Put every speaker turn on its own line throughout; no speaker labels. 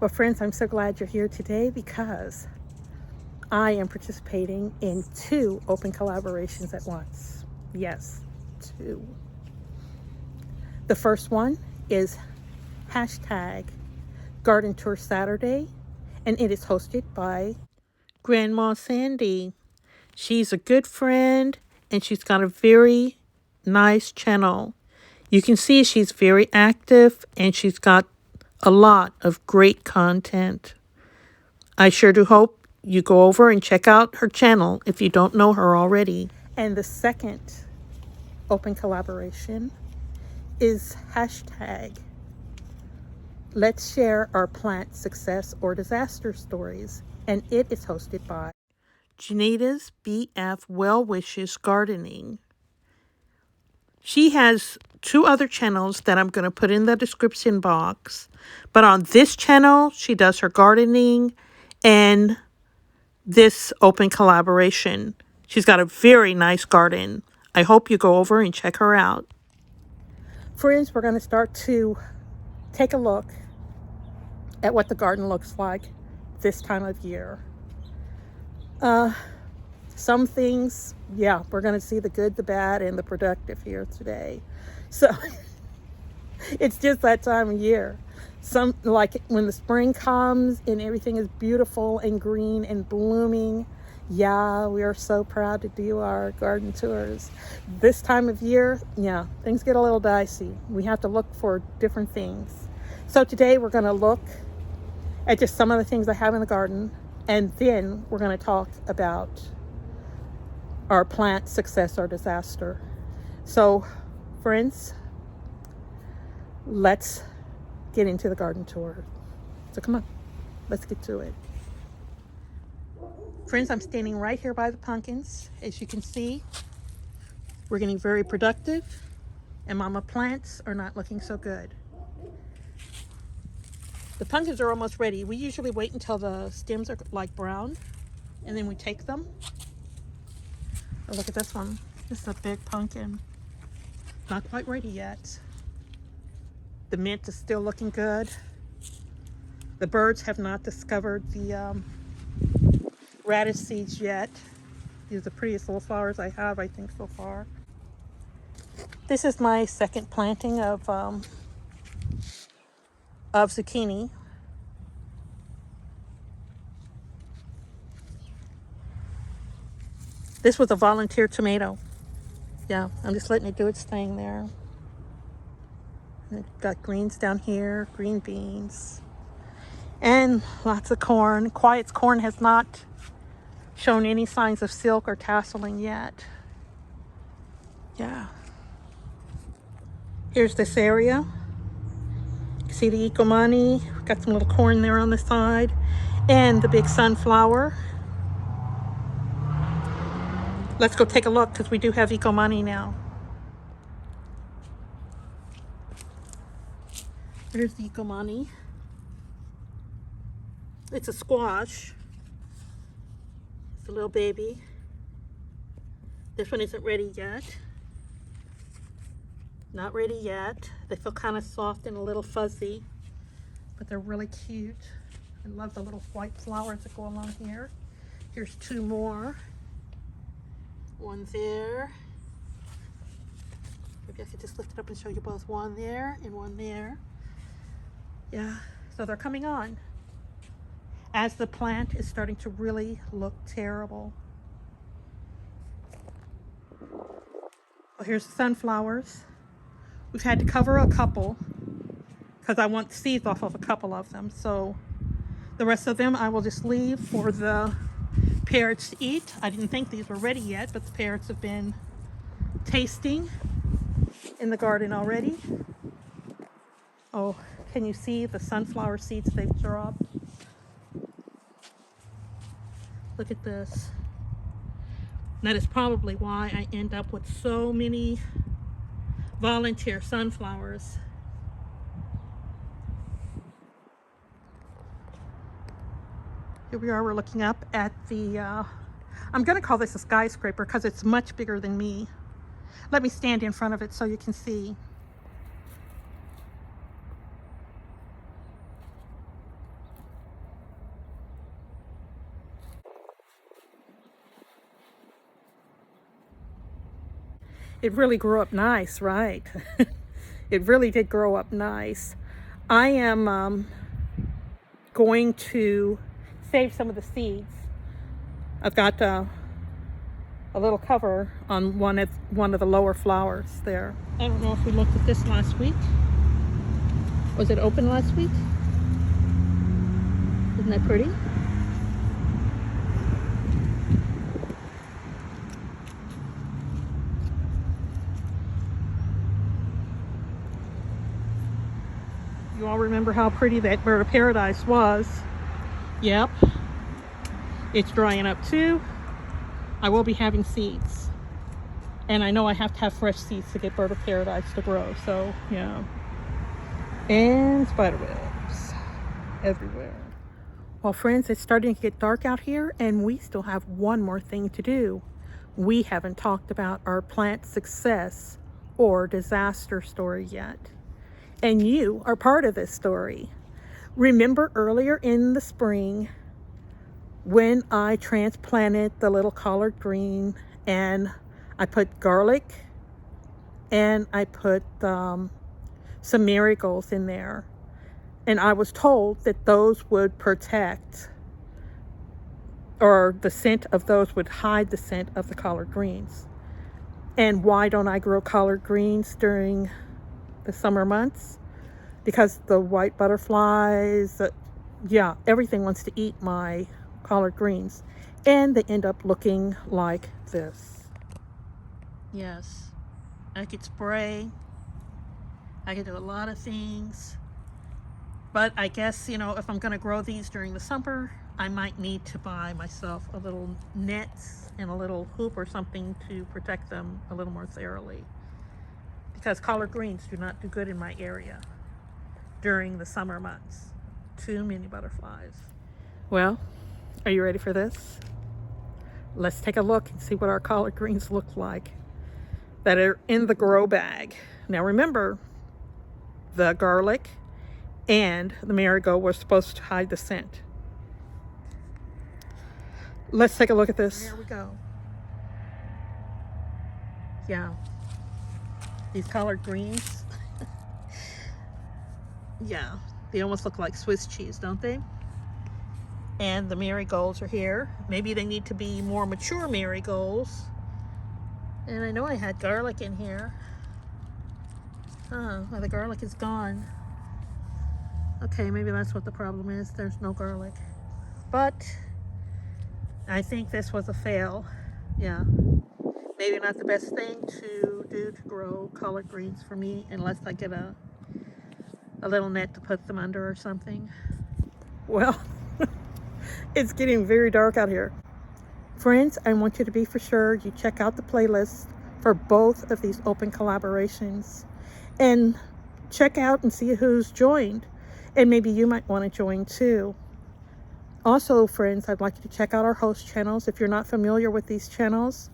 Well, friends, I'm so glad you're here today because I am participating in 2 open collaborations at once. Yes, 2. The first one is hashtag Garden Tour Saturday, and it is hosted by Grandma Sandy. She's a good friend, and she's got a very nice channel. You can see she's very active, and she's got a lot of great content. I sure do hope you go over and check out her channel if you don't know her already. And the second open collaboration is hashtag Let's Share Our Plant Success or Disaster Stories, and it is hosted by Janita's BF Well Wishes Gardening. She has 2 other channels that I'm going to put in the description box, but on this channel, she does her gardening and this open collaboration. She's got a very nice garden. I hope you go over and check her out. Friends, we're going to start to take a look at what the garden looks like this time of year. Some things, we're going to see the good, the bad, and the productive here today. So it's just that time of year. Some, like when the spring comes and everything is beautiful and green and blooming. Yeah, we are so proud to do our garden tours. This time of year, things get a little dicey. We have to look for different things. So today we're going to look at just some of the things I have in the garden, and then we're going to talk about our plant success or disaster. So, friends, let's get into the garden tour. So come on, let's get to it. Friends, I'm standing right here by the pumpkins. As you can see, we're getting very productive, and mama plants are not looking so good. The pumpkins are almost ready. We usually wait until the stems are like brown, and then we take them. Oh, look at this one. This is a big pumpkin. Not quite ready yet. The mint is still looking good. The birds have not discovered the radish seeds yet. These are the prettiest little flowers I have, I think, so far. This is my second planting of zucchini. This was a volunteer tomato. Yeah, I'm just letting it do its thing there. And got greens down here, green beans, and lots of corn. Quiet's corn has not shown any signs of silk or tasseling yet. Yeah. Here's this area. You can see the ecomani. Got some little corn there on the side, and the big sunflower. Let's go take a look because we do have ecomani now. There's the ecomani. It's a squash. It's a little baby. This one isn't ready yet. Not ready yet. They feel kind of soft and a little fuzzy, but they're really cute. I love the little white flowers that go along here. Here's 2 more. One there. Maybe I could just lift it up and show you both. One there and one there. Yeah, so they're coming on as the plant is starting to really look terrible. Well, here's the sunflowers. We've had to cover a couple because I want seeds off of a couple of them. So the rest of them I will just leave for the parrots to eat. I didn't think these were ready yet, but the parrots have been tasting in the garden already. Oh, can you see the sunflower seeds they've dropped? Look at this. That is probably why I end up with so many volunteer sunflowers. Here we are, we're looking up at the, I'm gonna call this a skyscraper because it's much bigger than me. Let me stand in front of it so you can see. It really grew up nice, right? It really did grow up nice. I am going to save some of the seeds. I've got a little cover on one of the lower flowers there. I don't know if we looked at this last week. Was it open last week? Isn't that pretty? You all remember how pretty that bird of paradise was? Yep. It's drying up too. I will be having seeds. And I know I have to have fresh seeds to get bird of paradise to grow. So, yeah. And spiderwebs everywhere. Well, friends, it's starting to get dark out here, and we still have one more thing to do. We haven't talked about our plant success or disaster story yet. And you are part of this story. Remember earlier in the spring when I transplanted the little collard green, and I put garlic and I put some marigolds in there, and I was told that those would protect, or the scent of those would hide the scent of the collard greens. And why don't I grow collard greens during the summer months? Because the white butterflies, yeah, everything wants to eat my collard greens, and they end up looking like this. Yes, I could spray, I could do a lot of things, but I guess, you know, if I'm going to grow these during the summer, I might need to buy myself a little net and a little hoop or something to protect them a little more thoroughly, because collard greens do not do good in my area during the summer months. Too many butterflies. Well, are you ready for this? Let's take a look and see what our collard greens look like that are in the grow bag. Now remember, the garlic and the marigold were supposed to hide the scent. Let's take a look at this. There we go. Yeah, these collard greens, yeah, they almost look like Swiss cheese, don't they? And the marigolds are here. Maybe they need to be more mature marigolds. And I know I had garlic in here. Oh, well, the garlic is gone. Okay, maybe that's what the problem is. There's no garlic. But I think this was a fail. Yeah. Maybe not the best thing to do to grow collard greens for me, unless I get a little net to put them under or something. Well, it's getting very dark out here. Friends, I want you to be for sure you check out the playlist for both of these open collaborations, and check out and see who's joined, and maybe you might want to join too. Also, friends, I'd like you to check out our host channels. If you're not familiar with these channels,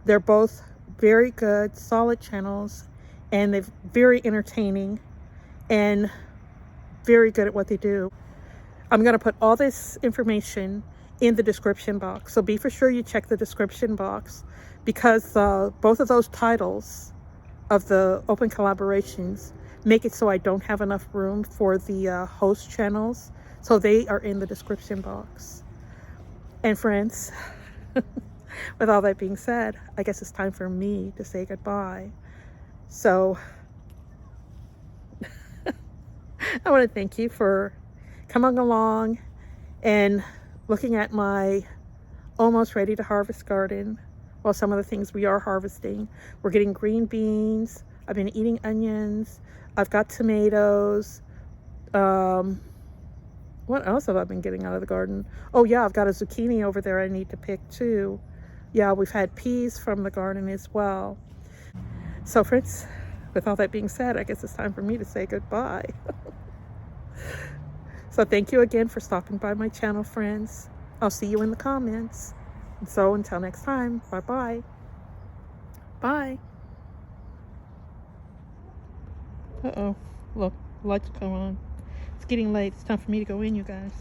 they're both very good, solid channels, and they're very entertaining and very good at what they do. I'm going to put all this information in the description box, so be for sure you check the description box, because both of those titles of the open collaborations make it so I don't have enough room for the host channels, so they are in the description box. And friends, with all that being said, I guess it's time for me to say goodbye. So I want to thank you for coming along and looking at my almost ready to harvest garden. Well, some of the things we are harvesting. We're getting green beans. I've been eating onions. I've got tomatoes. What else have I been getting out of the garden? Oh yeah, I've got a zucchini over there I need to pick too. Yeah, we've had peas from the garden as well. So friends, with all that being said, I guess it's time for me to say goodbye. So thank you again for stopping by my channel, friends. I'll see you in the comments. So until next time, bye-bye. Bye. Uh-oh, look, lights come on. It's getting late. It's time for me to go in, you guys.